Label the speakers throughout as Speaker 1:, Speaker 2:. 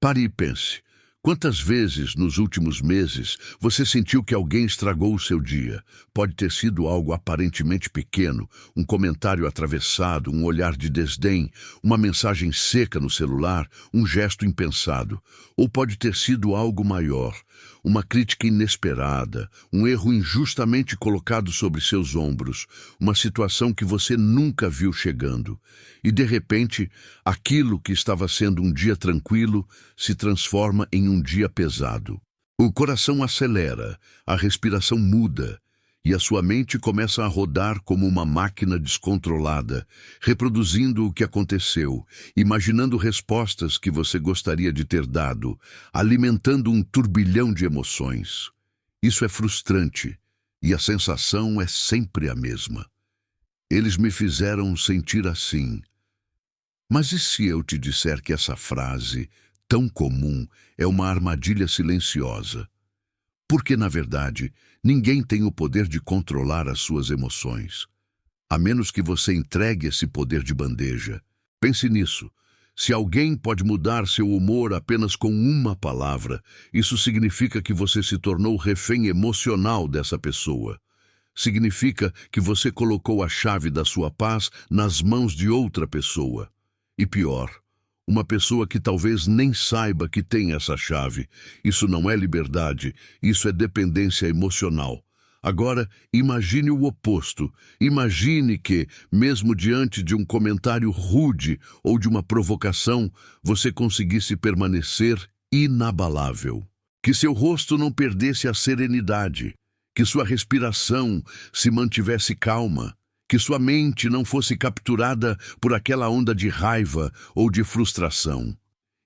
Speaker 1: Pare e pense. Quantas vezes nos últimos meses você sentiu que alguém estragou o seu dia? Pode ter sido algo aparentemente pequeno, um comentário atravessado, um olhar de desdém, uma mensagem seca no celular, um gesto impensado. Ou pode ter sido algo maior, uma crítica inesperada, um erro injustamente colocado sobre seus ombros, uma situação que você nunca viu chegando. E de repente, aquilo que estava sendo um dia tranquilo se transforma em um dia pesado. O coração acelera, a respiração muda e a sua mente começa a rodar como uma máquina descontrolada, reproduzindo o que aconteceu, imaginando respostas que você gostaria de ter dado, alimentando um turbilhão de emoções. Isso é frustrante e a sensação é sempre a mesma. Eles me fizeram sentir assim. Mas e se eu te disser que essa frase, tão comum, é uma armadilha silenciosa? Porque, na verdade, ninguém tem o poder de controlar as suas emoções, a menos que você entregue esse poder de bandeja. Pense nisso. Se alguém pode mudar seu humor apenas com uma palavra, isso significa que você se tornou refém emocional dessa pessoa. Significa que você colocou a chave da sua paz nas mãos de outra pessoa. E pior, uma pessoa que talvez nem saiba que tem essa chave. Isso não é liberdade, isso é dependência emocional. Agora, imagine o oposto. Imagine que, mesmo diante de um comentário rude ou de uma provocação, você conseguisse permanecer inabalável. Que seu rosto não perdesse a serenidade, que sua respiração se mantivesse calma, que sua mente não fosse capturada por aquela onda de raiva ou de frustração.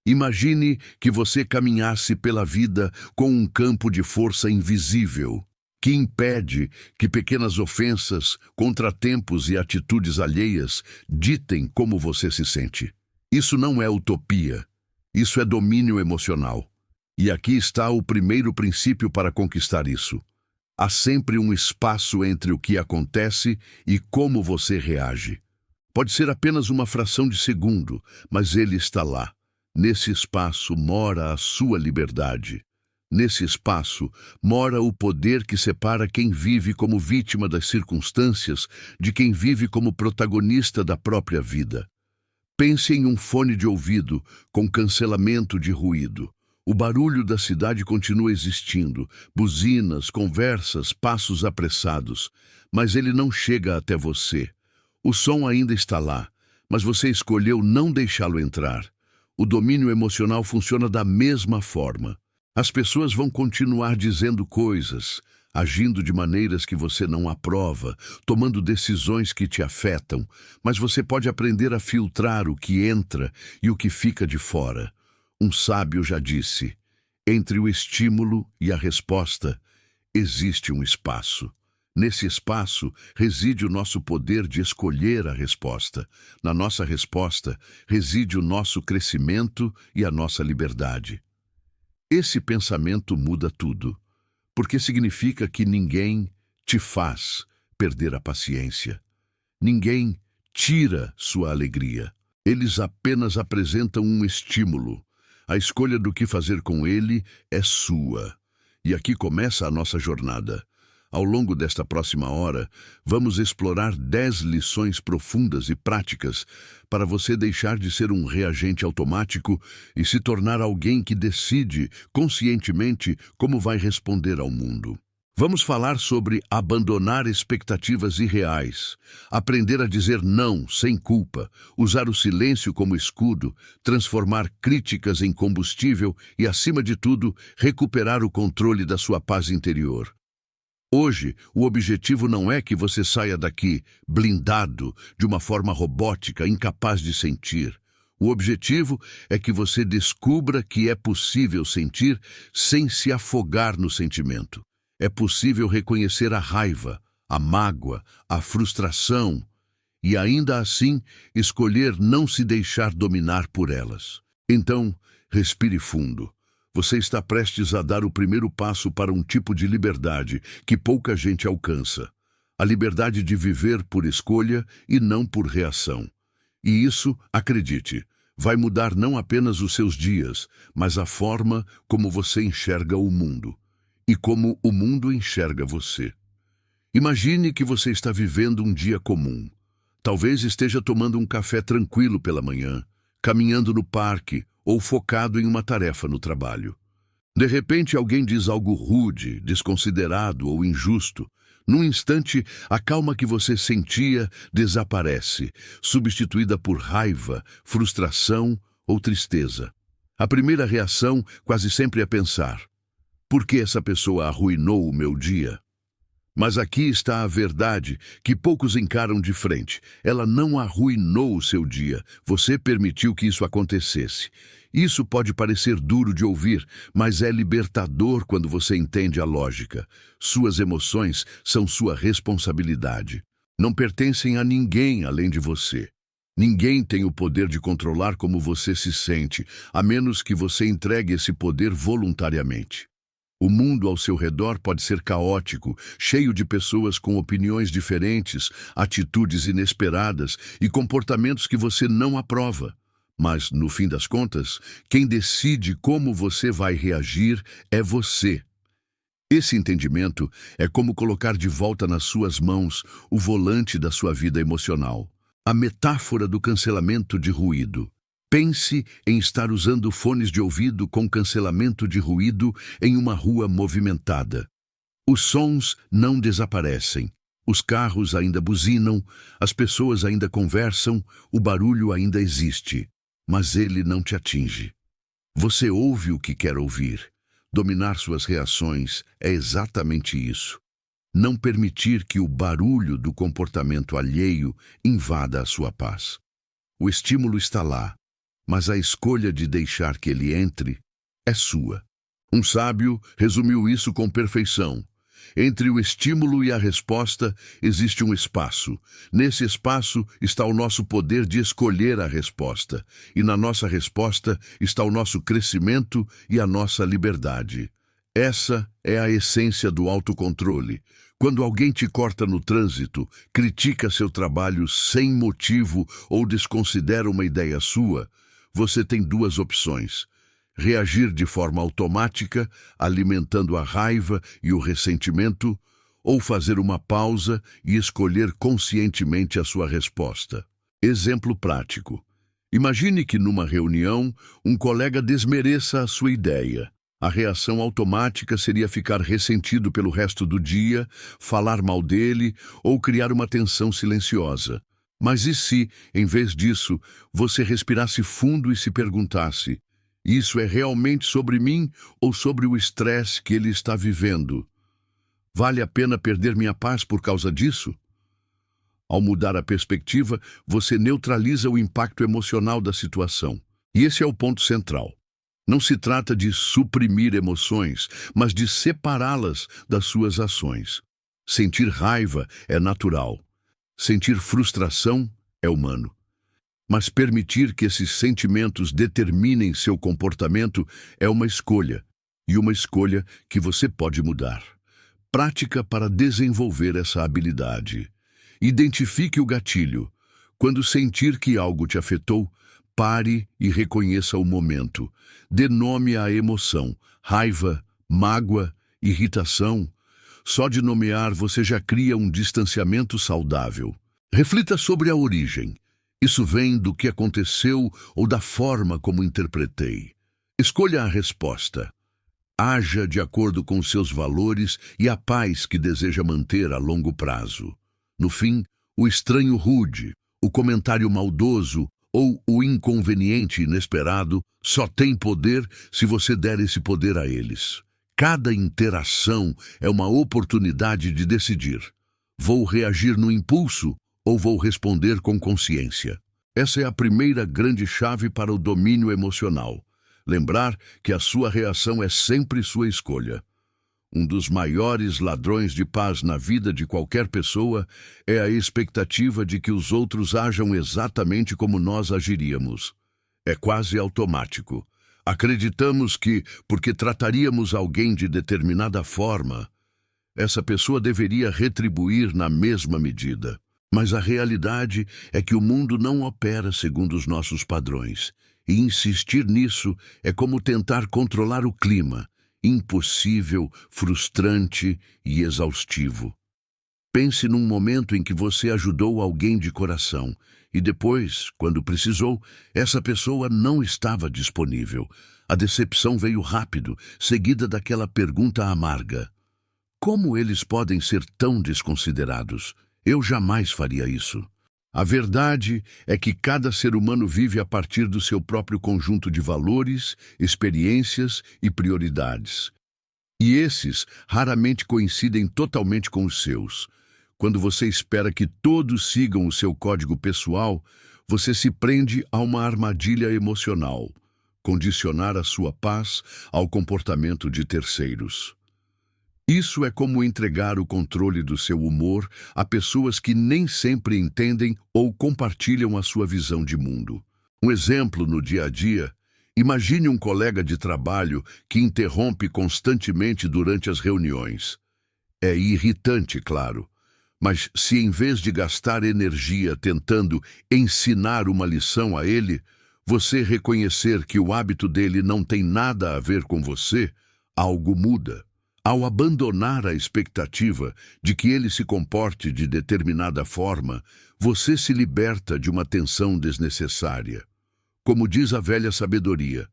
Speaker 1: Imagine que você caminhasse pela vida com um campo de força invisível, que impede que pequenas ofensas, contratempos e atitudes alheias ditem como você se sente. Isso não é utopia, isso é domínio emocional. E aqui está o primeiro princípio para conquistar isso. Há sempre um espaço entre o que acontece e como você reage. Pode ser apenas uma fração de segundo, mas ele está lá. Nesse espaço mora a sua liberdade. Nesse espaço mora o poder que separa quem vive como vítima das circunstâncias de quem vive como protagonista da própria vida. Pense em um fone de ouvido com cancelamento de ruído. O barulho da cidade continua existindo, buzinas, conversas, passos apressados, mas ele não chega até você. O som ainda está lá, mas você escolheu não deixá-lo entrar. O domínio emocional funciona da mesma forma. As pessoas vão continuar dizendo coisas, agindo de maneiras que você não aprova, tomando decisões que te afetam, mas você pode aprender a filtrar o que entra e o que fica de fora. Um sábio já disse: entre o estímulo e a resposta existe um espaço. Nesse espaço reside o nosso poder de escolher a resposta. Na nossa resposta reside o nosso crescimento e a nossa liberdade. Esse pensamento muda tudo, porque significa que ninguém te faz perder a paciência. Ninguém tira sua alegria. Eles apenas apresentam um estímulo. A escolha do que fazer com ele é sua. E aqui começa a nossa jornada. Ao longo desta próxima hora, vamos explorar 10 lições profundas e práticas para você deixar de ser um reagente automático e se tornar alguém que decide conscientemente como vai responder ao mundo. Vamos falar sobre abandonar expectativas irreais, aprender a dizer não sem culpa, usar o silêncio como escudo, transformar críticas em combustível e, acima de tudo, recuperar o controle da sua paz interior. Hoje, o objetivo não é que você saia daqui blindado, de uma forma robótica, incapaz de sentir. O objetivo é que você descubra que é possível sentir sem se afogar no sentimento. É possível reconhecer a raiva, a mágoa, a frustração e, ainda assim, escolher não se deixar dominar por elas. Então, respire fundo. Você está prestes a dar o primeiro passo para um tipo de liberdade que pouca gente alcança. A liberdade de viver por escolha e não por reação. E isso, acredite, Vai mudar não apenas os seus dias, mas a forma como você enxerga o mundo e como o mundo enxerga você. Imagine que você está vivendo um dia comum. Talvez esteja tomando um café tranquilo pela manhã, caminhando no parque ou focado em uma tarefa no trabalho. De repente, alguém diz algo rude, desconsiderado ou injusto. Num instante, a calma que você sentia desaparece, substituída por raiva, frustração ou tristeza. A primeira reação quase sempre é pensar: por que essa pessoa arruinou o meu dia? Mas aqui está a verdade que poucos encaram de frente. Ela não arruinou o seu dia, você permitiu que isso acontecesse. Isso pode parecer duro de ouvir, mas é libertador quando você entende a lógica. Suas emoções são sua responsabilidade. Não pertencem a ninguém além de você. Ninguém tem o poder de controlar como você se sente, a menos que você entregue esse poder voluntariamente. O mundo ao seu redor pode ser caótico, cheio de pessoas com opiniões diferentes, atitudes inesperadas e comportamentos que você não aprova. Mas, no fim das contas, quem decide como você vai reagir é você. Esse entendimento é como colocar de volta nas suas mãos o volante da sua vida emocional. A metáfora do cancelamento de ruído. Pense em estar usando fones de ouvido com cancelamento de ruído em uma rua movimentada. Os sons não desaparecem. Os carros ainda buzinam, as pessoas ainda conversam, o barulho ainda existe. Mas ele não te atinge. Você ouve o que quer ouvir. Dominar suas reações é exatamente isso. Não permitir que o barulho do comportamento alheio invada a sua paz. O estímulo está lá, mas a escolha de deixar que ele entre é sua. Um sábio resumiu isso com perfeição. Entre o estímulo e a resposta existe um espaço. Nesse espaço está o nosso poder de escolher a resposta. E na nossa resposta está o nosso crescimento e a nossa liberdade. Essa é a essência do autocontrole. Quando alguém te corta no trânsito, critica seu trabalho sem motivo ou desconsidera uma ideia sua, você tem duas opções: reagir de forma automática, alimentando a raiva e o ressentimento, ou fazer uma pausa e escolher conscientemente a sua resposta. Exemplo prático. Imagine que numa reunião, um colega desmereça a sua ideia. A reação automática seria ficar ressentido pelo resto do dia, falar mal dele ou criar uma tensão silenciosa. Mas e se, em vez disso, você respirasse fundo e se perguntasse: isso é realmente sobre mim ou sobre o estresse que ele está vivendo? Vale a pena perder minha paz por causa disso? Ao mudar a perspectiva, você neutraliza o impacto emocional da situação. E esse é o ponto central. Não se trata de suprimir emoções, mas de separá-las das suas ações. Sentir raiva é natural. Sentir frustração é humano. Mas permitir que esses sentimentos determinem seu comportamento é uma escolha, e uma escolha que você pode mudar. Prática para desenvolver essa habilidade. Identifique o gatilho. Quando sentir que algo te afetou, pare e reconheça o momento. Dê nome à emoção: raiva, mágoa, irritação. Só de nomear você já cria um distanciamento saudável. Reflita sobre a origem. Isso vem do que aconteceu ou da forma como interpretei? Escolha a resposta. Haja de acordo com seus valores e a paz que deseja manter a longo prazo. No fim, o estranho rude, o comentário maldoso ou o inconveniente inesperado só tem poder se você der esse poder a eles. Cada interação é uma oportunidade de decidir: vou reagir no impulso ou vou responder com consciência? Essa é a primeira grande chave para o domínio emocional. Lembrar que a sua reação é sempre sua escolha. Um dos maiores ladrões de paz na vida de qualquer pessoa é a expectativa de que os outros ajam exatamente como nós agiríamos. É quase automático. Acreditamos que, porque trataríamos alguém de determinada forma, essa pessoa deveria retribuir na mesma medida. Mas a realidade é que o mundo não opera segundo os nossos padrões. e insistir nisso é como tentar controlar o clima, impossível, frustrante e exaustivo. Pense num momento em que você ajudou alguém de coração e depois, quando precisou, essa pessoa não estava disponível. A decepção veio rápido, seguida daquela pergunta amarga: como eles podem ser tão desconsiderados? Eu jamais faria isso. A verdade é que cada ser humano vive a partir do seu próprio conjunto de valores, experiências e prioridades. E esses raramente coincidem totalmente com os seus. Quando você espera que todos sigam o seu código pessoal, você se prende a uma armadilha emocional: condicionar a sua paz ao comportamento de terceiros. Isso é como entregar o controle do seu humor a pessoas que nem sempre entendem ou compartilham a sua visão de mundo. Um exemplo no dia a dia: imagine um colega de trabalho que interrompe constantemente durante as reuniões. É irritante, claro, mas se em vez de gastar energia tentando ensinar uma lição a ele, você reconhecer que o hábito dele não tem nada a ver com você, algo muda. Ao abandonar a expectativa de que ele se comporte de determinada forma, você se liberta de uma tensão desnecessária. Como diz a velha sabedoria,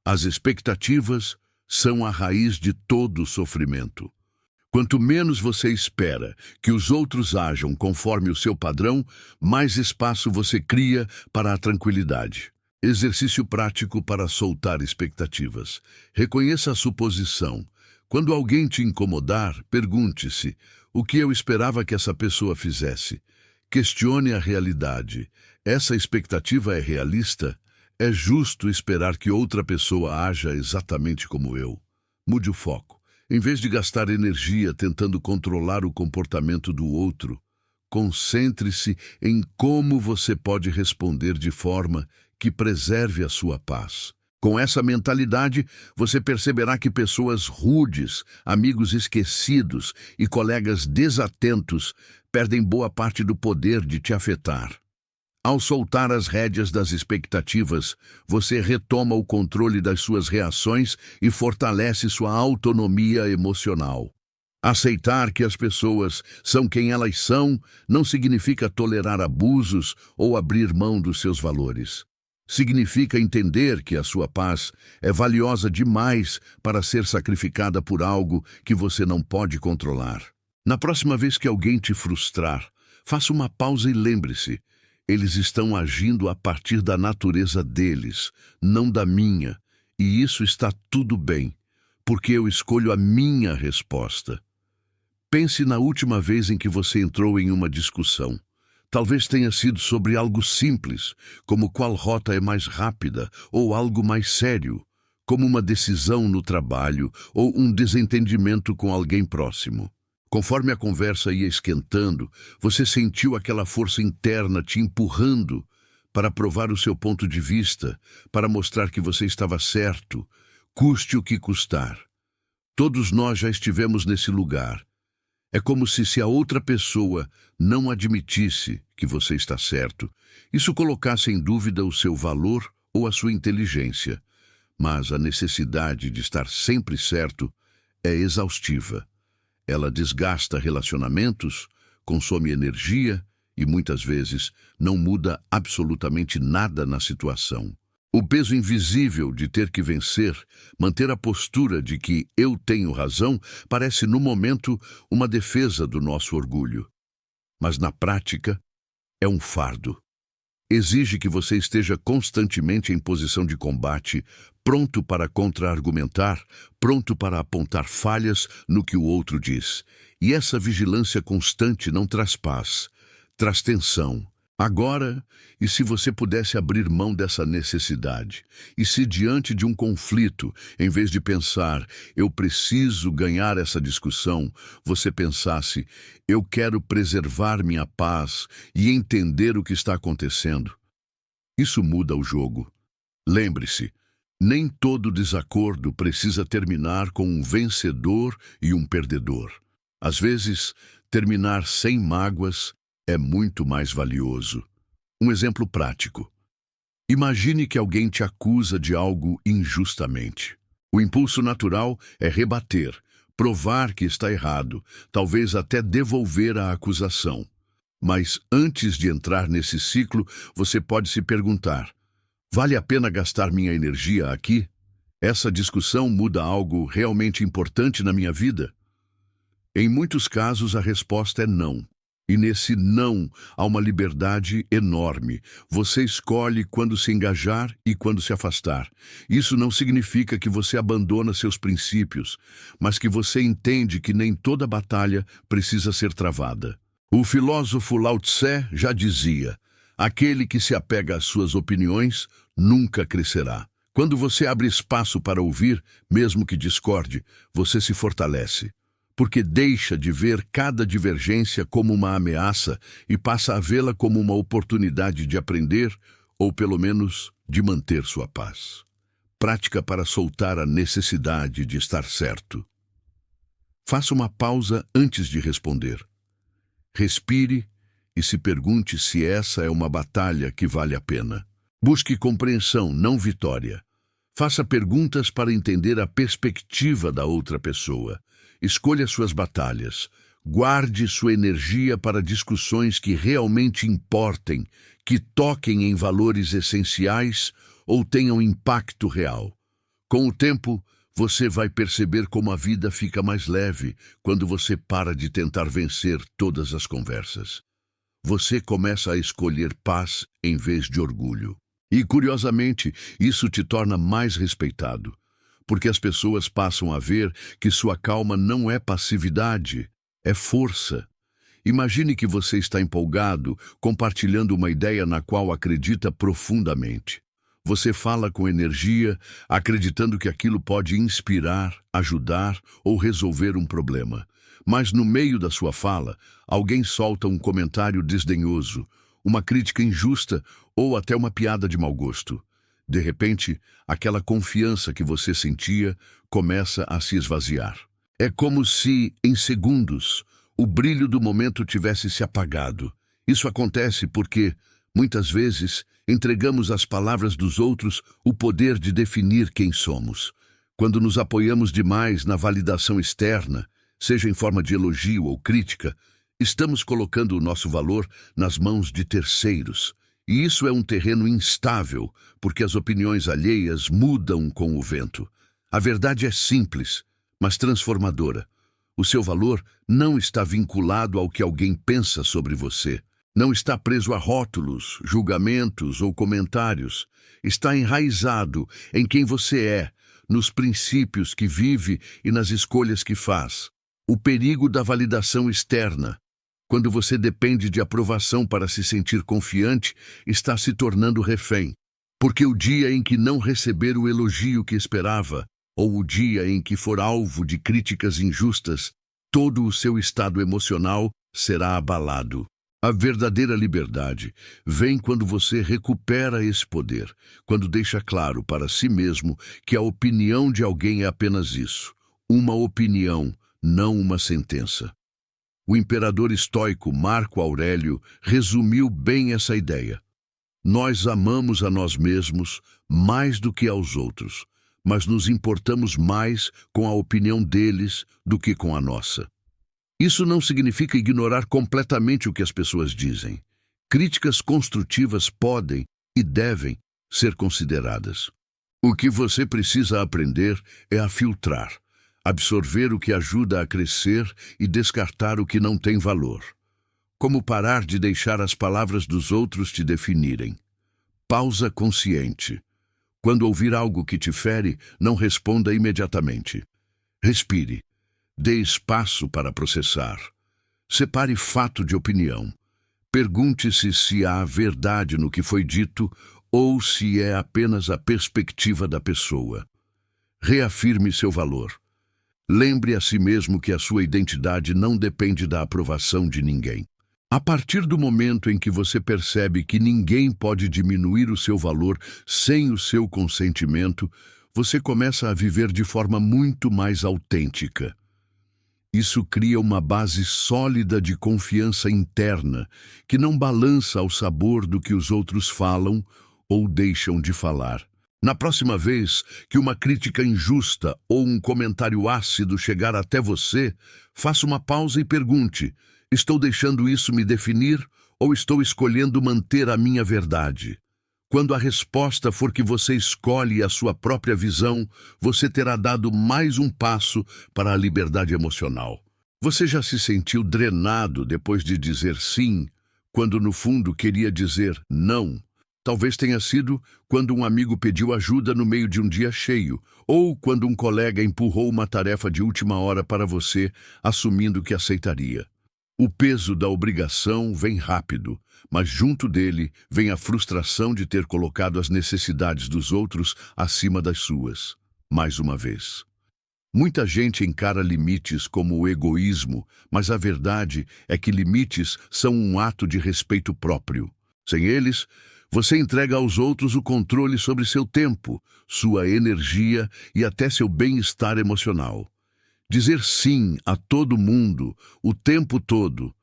Speaker 1: as expectativas são a raiz de todo o sofrimento. Quanto menos você espera que os outros ajam conforme o seu padrão, mais espaço você cria para a tranquilidade. Exercício prático para soltar expectativas. Reconheça a suposição. Quando alguém te incomodar, pergunte-se: o que eu esperava que essa pessoa fizesse? Questione a realidade. Essa expectativa é realista? É justo esperar que outra pessoa haja exatamente como eu? Mude o foco. Em vez de gastar energia tentando controlar o comportamento do outro, concentre-se em como você pode responder de forma que preserve a sua paz. Com essa mentalidade, você perceberá que pessoas rudes, amigos esquecidos e colegas desatentos perdem boa parte do poder de te afetar. Ao soltar as rédeas das expectativas, você retoma o controle das suas reações e fortalece sua autonomia emocional. Aceitar que as pessoas são quem elas são não significa tolerar abusos ou abrir mão dos seus valores. Significa entender que a sua paz é valiosa demais para ser sacrificada por algo que você não pode controlar. Na próxima vez que alguém te frustrar, faça uma pausa e lembre-se: eles estão agindo a partir da natureza deles, não da minha, e isso está tudo bem, porque eu escolho a minha resposta. Pense na última vez em que você entrou em uma discussão. Talvez tenha sido sobre algo simples, como qual rota é mais rápida, ou algo mais sério, como uma decisão no trabalho ou um desentendimento com alguém próximo. Conforme a conversa ia esquentando, você sentiu aquela força interna te empurrando para provar o seu ponto de vista, para mostrar que você estava certo, custe o que custar. Todos nós já estivemos nesse lugar. É como se a outra pessoa não admitisse que você está certo, isso colocasse em dúvida o seu valor ou a sua inteligência. Mas a necessidade de estar sempre certo é exaustiva. Ela desgasta relacionamentos, consome energia e, muitas vezes, não muda absolutamente nada na situação. O peso invisível de ter que vencer, manter a postura de que eu tenho razão, parece, no momento, uma defesa do nosso orgulho. Mas, na prática, é um fardo. Exige que você esteja constantemente em posição de combate, pronto para contra-argumentar, pronto para apontar falhas no que o outro diz. E essa vigilância constante não traz paz, traz tensão. Agora, e se você pudesse abrir mão dessa necessidade? E se diante de um conflito, em vez de pensar, eu preciso ganhar essa discussão, você pensasse, eu quero preservar minha paz e entender o que está acontecendo? Isso muda o jogo. Lembre-se, nem todo desacordo precisa terminar com um vencedor e um perdedor. Às vezes, terminar sem mágoas é muito mais valioso. Um exemplo prático. Imagine que alguém te acusa de algo injustamente. O impulso natural é rebater, provar que está errado, talvez até devolver a acusação. Mas antes de entrar nesse ciclo, você pode se perguntar: vale a pena gastar minha energia aqui? Essa discussão muda algo realmente importante na minha vida? Em muitos casos, a resposta é não. E nesse não há uma liberdade enorme. Você escolhe quando se engajar e quando se afastar. Isso não significa que você abandona seus princípios, mas que você entende que nem toda batalha precisa ser travada. O filósofo Lao Tse já dizia: aquele que se apega às suas opiniões nunca crescerá. Quando você abre espaço para ouvir, mesmo que discorde, você se fortalece. Porque deixa de ver cada divergência como uma ameaça e passa a vê-la como uma oportunidade de aprender, ou pelo menos de manter sua paz. Prática para soltar a necessidade de estar certo. Faça uma pausa antes de responder. Respire e se pergunte se essa é uma batalha que vale a pena. Busque compreensão, não vitória. Faça perguntas para entender a perspectiva da outra pessoa. Escolha suas batalhas. Guarde sua energia para discussões que realmente importem, que toquem em valores essenciais ou tenham impacto real. Com o tempo, você vai perceber como a vida fica mais leve quando você para de tentar vencer todas as conversas. Você começa a escolher paz em vez de orgulho. E, curiosamente, isso te torna mais respeitado, porque as pessoas passam a ver que sua calma não é passividade, é força. Imagine que você está empolgado, compartilhando uma ideia na qual acredita profundamente. Você fala com energia, acreditando que aquilo pode inspirar, ajudar ou resolver um problema. Mas no meio da sua fala, alguém solta um comentário desdenhoso, uma crítica injusta ou até uma piada de mau gosto. De repente, aquela confiança que você sentia começa a se esvaziar. É como se, em segundos, o brilho do momento tivesse se apagado. Isso acontece porque, muitas vezes, entregamos às palavras dos outros o poder de definir quem somos. Quando nos apoiamos demais na validação externa, seja em forma de elogio ou crítica, estamos colocando o nosso valor nas mãos de terceiros. E isso é um terreno instável, porque as opiniões alheias mudam com o vento. A verdade é simples, mas transformadora. O seu valor não está vinculado ao que alguém pensa sobre você. Não está preso a rótulos, julgamentos ou comentários. Está enraizado em quem você é, nos princípios que vive e nas escolhas que faz. O perigo da validação externa, quando você depende de aprovação para se sentir confiante, está se tornando refém. Porque o dia em que não receber o elogio que esperava, ou o dia em que for alvo de críticas injustas, todo o seu estado emocional será abalado. A verdadeira liberdade vem quando você recupera esse poder, quando deixa claro para si mesmo que a opinião de alguém é apenas isso, uma opinião, não uma sentença. O imperador estoico Marco Aurélio resumiu bem essa ideia. Nós amamos a nós mesmos mais do que aos outros, mas nos importamos mais com a opinião deles do que com a nossa. Isso não significa ignorar completamente o que as pessoas dizem. Críticas construtivas podem e devem ser consideradas. O que você precisa aprender é a filtrar. Absorver o que ajuda a crescer e descartar o que não tem valor. Como parar de deixar as palavras dos outros te definirem. Pausa consciente. Quando ouvir algo que te fere, não responda imediatamente. Respire. Dê espaço para processar. Separe fato de opinião. Pergunte-se se há verdade no que foi dito ou se é apenas a perspectiva da pessoa. Reafirme seu valor. Lembre a si mesmo que a sua identidade não depende da aprovação de ninguém. A partir do momento em que você percebe que ninguém pode diminuir o seu valor sem o seu consentimento, você começa a viver de forma muito mais autêntica. Isso cria uma base sólida de confiança interna, que não balança ao sabor do que os outros falam ou deixam de falar. Na próxima vez que uma crítica injusta ou um comentário ácido chegar até você, faça uma pausa e pergunte: estou deixando isso me definir ou estou escolhendo manter a minha verdade? Quando a resposta for que você escolhe a sua própria visão, você terá dado mais um passo para a liberdade emocional. Você já se sentiu drenado depois de dizer sim, quando no fundo queria dizer não? Talvez tenha sido quando um amigo pediu ajuda no meio de um dia cheio, ou quando um colega empurrou uma tarefa de última hora para você, assumindo que aceitaria. O peso da obrigação vem rápido, mas junto dele vem a frustração de ter colocado as necessidades dos outros acima das suas. Mais uma vez. Muita gente encara limites como o egoísmo, mas a verdade é que limites são um ato de respeito próprio. Sem eles, você entrega aos outros o controle sobre seu tempo, sua energia e até seu bem-estar emocional. Dizer sim a todo mundo, o tempo todo,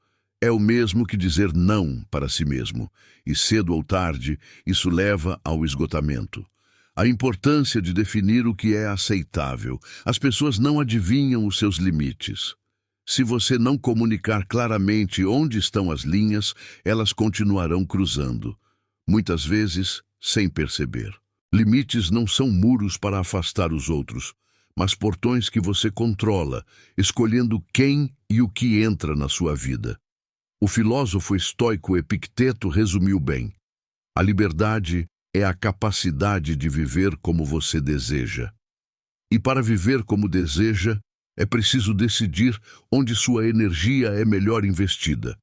Speaker 1: é o mesmo que dizer não para si mesmo, e cedo ou tarde, isso leva ao esgotamento. A importância de definir o que é aceitável. As pessoas não adivinham os seus limites. Se você não comunicar claramente onde estão as linhas, elas continuarão cruzando, muitas vezes sem perceber. Limites não são muros para afastar os outros, mas portões que você controla, escolhendo quem e o que entra na sua vida. O filósofo estoico Epicteto resumiu bem: a liberdade é a capacidade de viver como você deseja. E para viver como deseja, é preciso decidir onde sua energia é melhor investida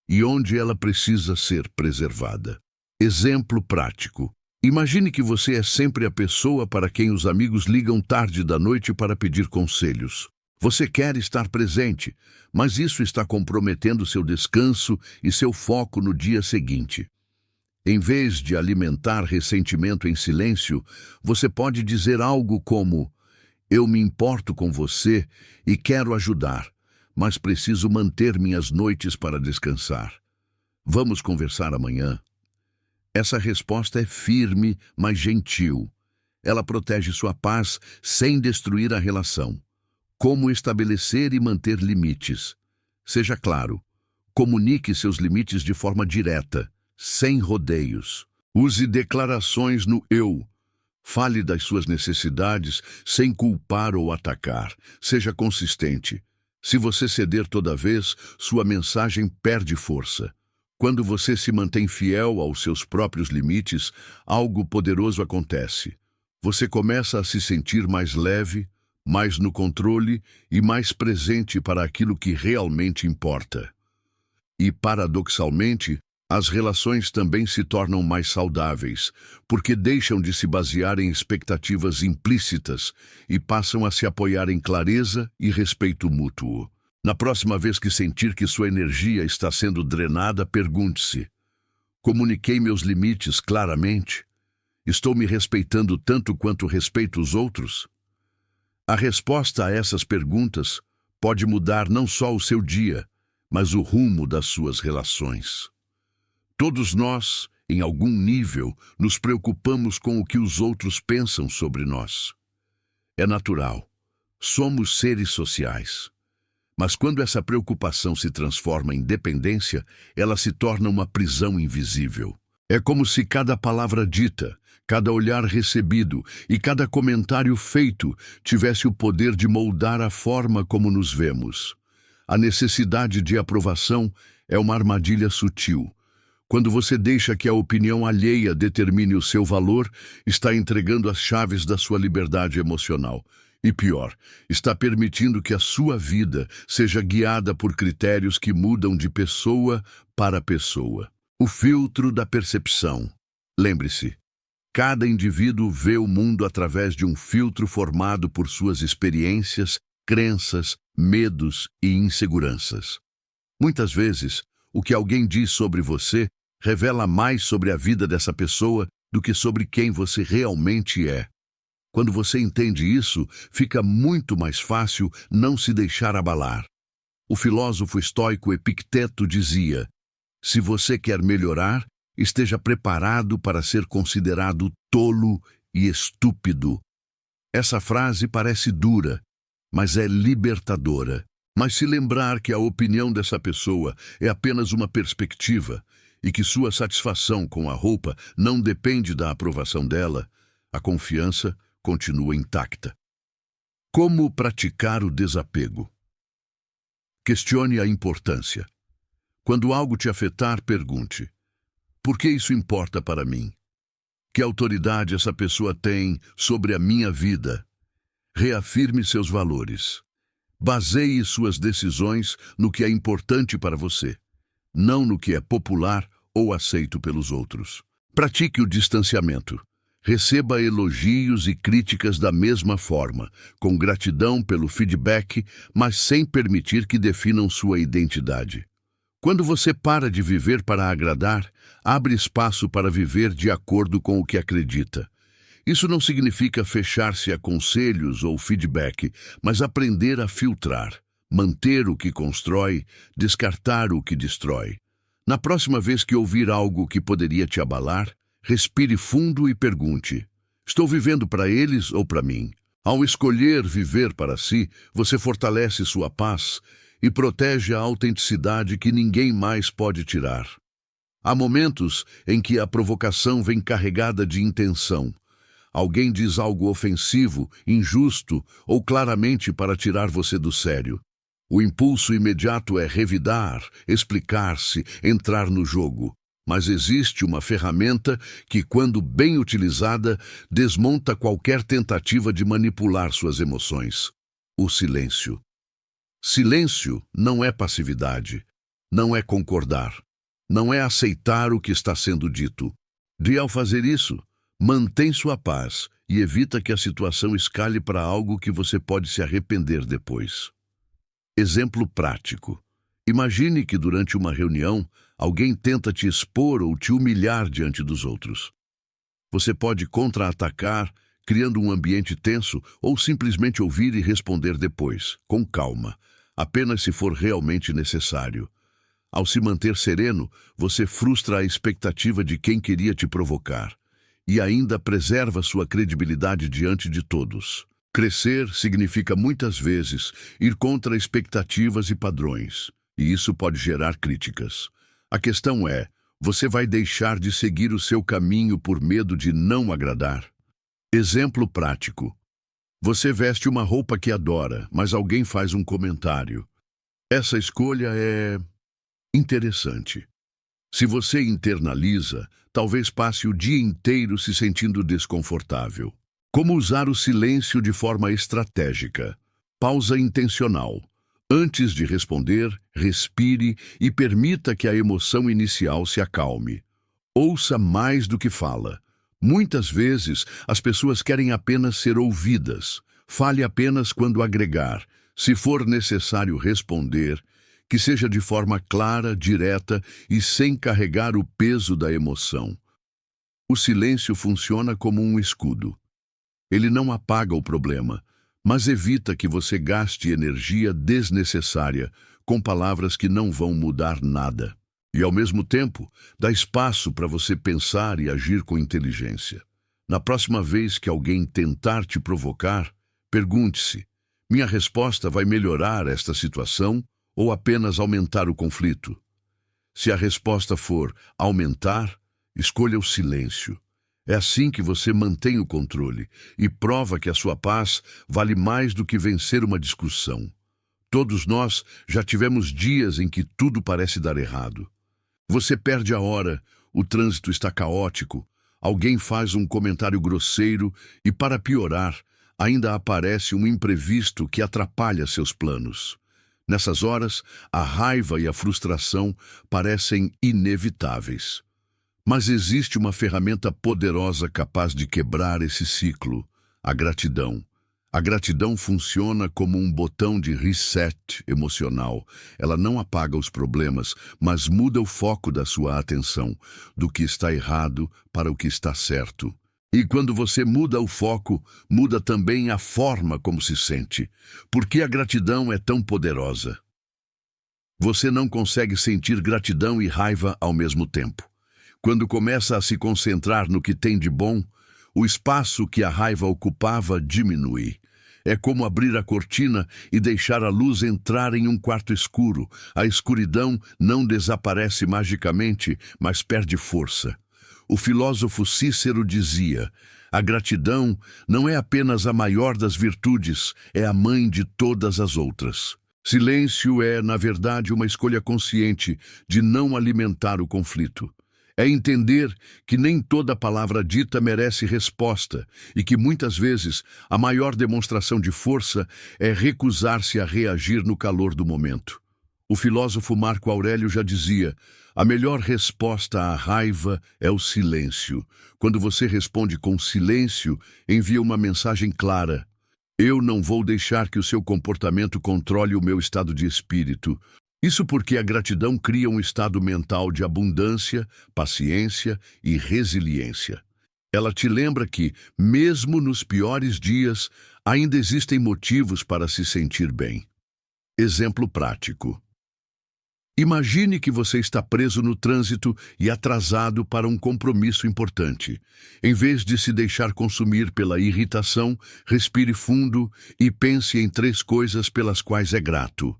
Speaker 1: e onde ela precisa ser preservada. Exemplo prático. Imagine que você é sempre a pessoa para quem os amigos ligam tarde da noite para pedir conselhos. Você quer estar presente, mas isso está comprometendo seu descanso e seu foco no dia seguinte. Em vez de alimentar ressentimento em silêncio, você pode dizer algo como: eu me importo com você e quero ajudar, mas preciso manter minhas noites para descansar. Vamos conversar amanhã? Essa resposta é firme, mas gentil. Ela protege sua paz sem destruir a relação. Como estabelecer e manter limites? Seja claro. Comunique seus limites de forma direta, sem rodeios. Use declarações no eu. Fale das suas necessidades sem culpar ou atacar. Seja consistente. Se você ceder toda vez, sua mensagem perde força. Quando você se mantém fiel aos seus próprios limites, algo poderoso acontece. Você começa a se sentir mais leve, mais no controle e mais presente para aquilo que realmente importa. E, paradoxalmente, as relações também se tornam mais saudáveis, porque deixam de se basear em expectativas implícitas e passam a se apoiar em clareza e respeito mútuo. Na próxima vez que sentir que sua energia está sendo drenada, pergunte-se: comuniquei meus limites claramente? Estou me respeitando tanto quanto respeito os outros? A resposta a essas perguntas pode mudar não só o seu dia, mas o rumo das suas relações. Todos nós, em algum nível, nos preocupamos com o que os outros pensam sobre nós. É natural. Somos seres sociais. Mas quando essa preocupação se transforma em dependência, ela se torna uma prisão invisível. É como se cada palavra dita, cada olhar recebido e cada comentário feito tivesse o poder de moldar a forma como nos vemos. A necessidade de aprovação é uma armadilha sutil. Quando você deixa que a opinião alheia determine o seu valor, está entregando as chaves da sua liberdade emocional. E pior, está permitindo que a sua vida seja guiada por critérios que mudam de pessoa para pessoa. O filtro da percepção. Lembre-se, cada indivíduo vê o mundo através de um filtro formado por suas experiências, crenças, medos e inseguranças. Muitas vezes, o que alguém diz sobre você revela mais sobre a vida dessa pessoa do que sobre quem você realmente é. Quando você entende isso, fica muito mais fácil não se deixar abalar. O filósofo estoico Epicteto dizia: se você quer melhorar, Esteja preparado para ser considerado tolo e estúpido. Essa frase parece dura, mas é libertadora. Mas se lembrar que a opinião dessa pessoa é apenas uma perspectiva e que sua satisfação com a roupa não depende da aprovação dela, a confiança continua intacta. Como praticar o desapego? Questione a importância. Quando algo te afetar, pergunte: por que isso importa para mim? Que autoridade essa pessoa tem sobre a minha vida? Reafirme seus valores. Baseie suas decisões no que é importante para você, não no que é popular ou aceito pelos outros. Pratique o distanciamento. Receba elogios e críticas da mesma forma, com gratidão pelo feedback, mas sem permitir que definam sua identidade. Quando você para de viver para agradar, abre espaço para viver de acordo com o que acredita. Isso não significa fechar-se a conselhos ou feedback, mas aprender a filtrar, manter o que constrói, descartar o que destrói. Na próxima vez que ouvir algo que poderia te abalar, respire fundo e pergunte: estou vivendo para eles ou para mim? Ao escolher viver para si, você fortalece sua paz e protege a autenticidade que ninguém mais pode tirar. Há momentos em que a provocação vem carregada de intenção. Alguém diz algo ofensivo, injusto ou claramente para tirar você do sério. O impulso imediato é revidar, explicar-se, entrar no jogo. Mas existe uma ferramenta que, quando bem utilizada, desmonta qualquer tentativa de manipular suas emoções: o silêncio. Silêncio não é passividade, não é concordar, não é aceitar o que está sendo dito. Ao fazer isso, mantém sua paz e evita que a situação escale para algo que você pode se arrepender depois. Exemplo prático. Imagine que durante uma reunião, alguém tenta te expor ou te humilhar diante dos outros. Você pode contra-atacar, criando um ambiente tenso, ou simplesmente ouvir e responder depois, com calma, apenas se for realmente necessário. Ao se manter sereno, você frustra a expectativa de quem queria te provocar e ainda preserva sua credibilidade diante de todos. Crescer significa muitas vezes ir contra expectativas e padrões, e isso pode gerar críticas. A questão é: você vai deixar de seguir o seu caminho por medo de não agradar? Exemplo prático. Você veste uma roupa que adora, mas alguém faz um comentário. Essa escolha é interessante. Se você internaliza, talvez passe o dia inteiro se sentindo desconfortável. Como usar o silêncio de forma estratégica? Pausa intencional. Antes de responder, respire e permita que a emoção inicial se acalme. Ouça mais do que fala. Muitas vezes, as pessoas querem apenas ser ouvidas. Fale apenas quando agregar. Se for necessário responder, que seja de forma clara, direta e sem carregar o peso da emoção. O silêncio funciona como um escudo. Ele não apaga o problema, mas evita que você gaste energia desnecessária com palavras que não vão mudar nada. E, ao mesmo tempo, dá espaço para você pensar e agir com inteligência. Na próxima vez que alguém tentar te provocar, pergunte-se: minha resposta vai melhorar esta situação ou apenas aumentar o conflito? Se a resposta for aumentar, escolha o silêncio. É assim que você mantém o controle e prova que a sua paz vale mais do que vencer uma discussão. Todos nós já tivemos dias em que tudo parece dar errado. Você perde a hora, o trânsito está caótico, alguém faz um comentário grosseiro e, para piorar, ainda aparece um imprevisto que atrapalha seus planos. Nessas horas, a raiva e a frustração parecem inevitáveis. Mas existe uma ferramenta poderosa capaz de quebrar esse ciclo: a gratidão. A gratidão funciona como um botão de reset emocional. Ela não apaga os problemas, mas muda o foco da sua atenção, do que está errado para o que está certo. E quando você muda o foco, muda também a forma como se sente. Por que a gratidão é tão poderosa? Você não consegue sentir gratidão e raiva ao mesmo tempo. Quando começa a se concentrar no que tem de bom, o espaço que a raiva ocupava diminui. É como abrir a cortina e deixar a luz entrar em um quarto escuro. A escuridão não desaparece magicamente, mas perde força. O filósofo Cícero dizia: a gratidão não é apenas a maior das virtudes, é a mãe de todas as outras. Silêncio é, na verdade, uma escolha consciente de não alimentar o conflito. É entender que nem toda palavra dita merece resposta e que, muitas vezes, a maior demonstração de força é recusar-se a reagir no calor do momento. O filósofo Marco Aurélio já dizia: a melhor resposta à raiva é o silêncio. Quando você responde com silêncio, envia uma mensagem clara: eu não vou deixar que o seu comportamento controle o meu estado de espírito. Isso porque a gratidão cria um estado mental de abundância, paciência e resiliência. Ela te lembra que, mesmo nos piores dias, ainda existem motivos para se sentir bem. Exemplo prático. Imagine que você está preso no trânsito e atrasado para um compromisso importante. Em vez de se deixar consumir pela irritação, respire fundo e pense em 3 coisas pelas quais é grato.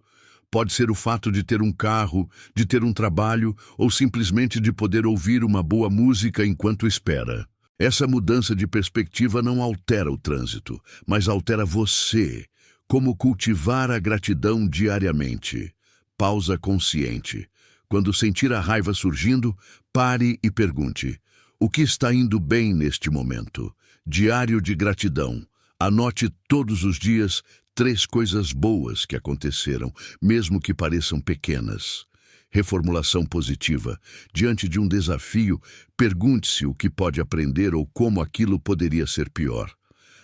Speaker 1: Pode ser o fato de ter um carro, de ter um trabalho ou simplesmente de poder ouvir uma boa música enquanto espera. Essa mudança de perspectiva não altera o trânsito, mas altera você. Como cultivar a gratidão diariamente. Pausa consciente. Quando sentir a raiva surgindo, pare e pergunte: o que está indo bem neste momento? Diário de gratidão. Anote todos os dias 3 coisas boas que aconteceram, mesmo que pareçam pequenas. Reformulação positiva. Diante de um desafio, pergunte-se o que pode aprender ou como aquilo poderia ser pior.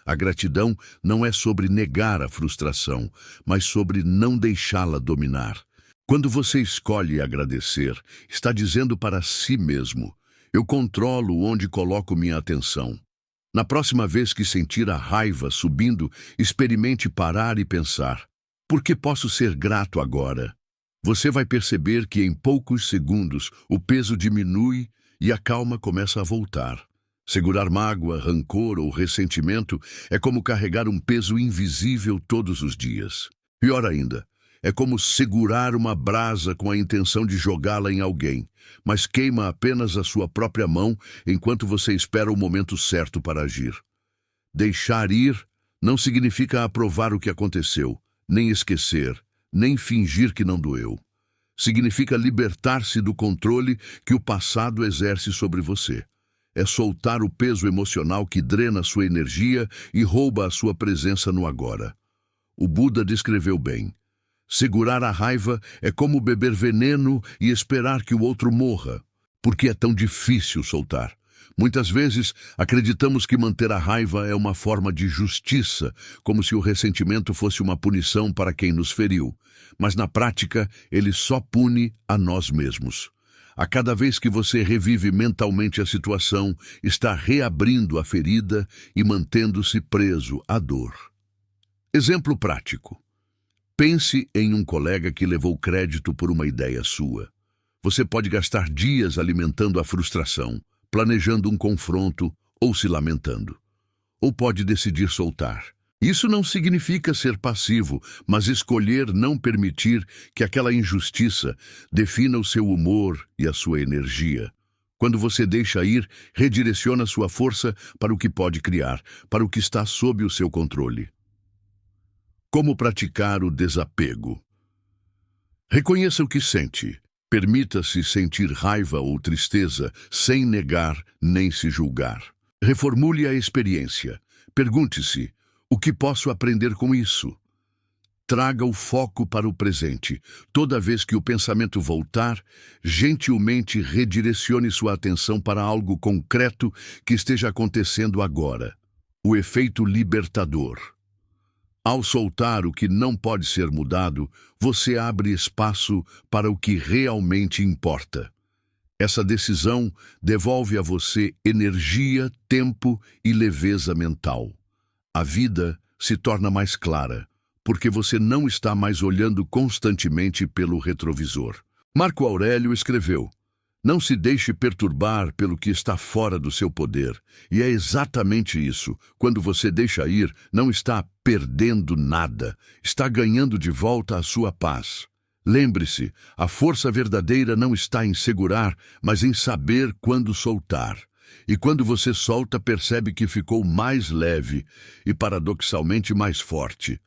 Speaker 1: A gratidão não é sobre negar a frustração, mas sobre não deixá-la dominar. Quando você escolhe agradecer, está dizendo para si mesmo: eu controlo onde coloco minha atenção. Na próxima vez que sentir a raiva subindo, experimente parar e pensar: por que posso ser grato agora? Você vai perceber que em poucos segundos o peso diminui e a calma começa a voltar. Segurar mágoa, rancor ou ressentimento é como carregar um peso invisível todos os dias. Pior ainda, é como segurar uma brasa com a intenção de jogá-la em alguém, mas queima apenas a sua própria mão enquanto você espera o momento certo para agir. Deixar ir não significa aprovar o que aconteceu, nem esquecer, nem fingir que não doeu. Significa libertar-se do controle que o passado exerce sobre você. É soltar o peso emocional que drena sua energia e rouba a sua presença no agora. O Buda descreveu bem: segurar a raiva é como beber veneno e esperar que o outro morra. Por que é tão difícil soltar? Muitas vezes acreditamos que manter a raiva é uma forma de justiça, como se o ressentimento fosse uma punição para quem nos feriu. Mas na prática, ele só pune a nós mesmos. A cada vez que você revive mentalmente a situação, está reabrindo a ferida e mantendo-se preso à dor. Exemplo prático. Pense em um colega que levou crédito por uma ideia sua. Você pode gastar dias alimentando a frustração, planejando um confronto ou se lamentando. Ou pode decidir soltar. Isso não significa ser passivo, mas escolher não permitir que aquela injustiça defina o seu humor e a sua energia. Quando você deixa ir, redireciona sua força para o que pode criar, para o que está sob o seu controle. Como praticar o desapego? Reconheça o que sente. Permita-se sentir raiva ou tristeza sem negar nem se julgar. Reformule a experiência. Pergunte-se: o que posso aprender com isso? Traga o foco para o presente. Toda vez que o pensamento voltar, gentilmente redirecione sua atenção para algo concreto que esteja acontecendo agora. O efeito libertador. Ao soltar o que não pode ser mudado, você abre espaço para o que realmente importa. Essa decisão devolve a você energia, tempo e leveza mental. A vida se torna mais clara, porque você não está mais olhando constantemente pelo retrovisor. Marco Aurélio escreveu: Não se deixe perturbar pelo que está fora do seu poder. E é exatamente isso. Quando você deixa ir, não está perdendo nada. Está ganhando de volta a sua paz. Lembre-se, a força verdadeira não está em segurar, mas em saber quando soltar. E quando você solta, percebe que ficou mais leve e, paradoxalmente, mais forte.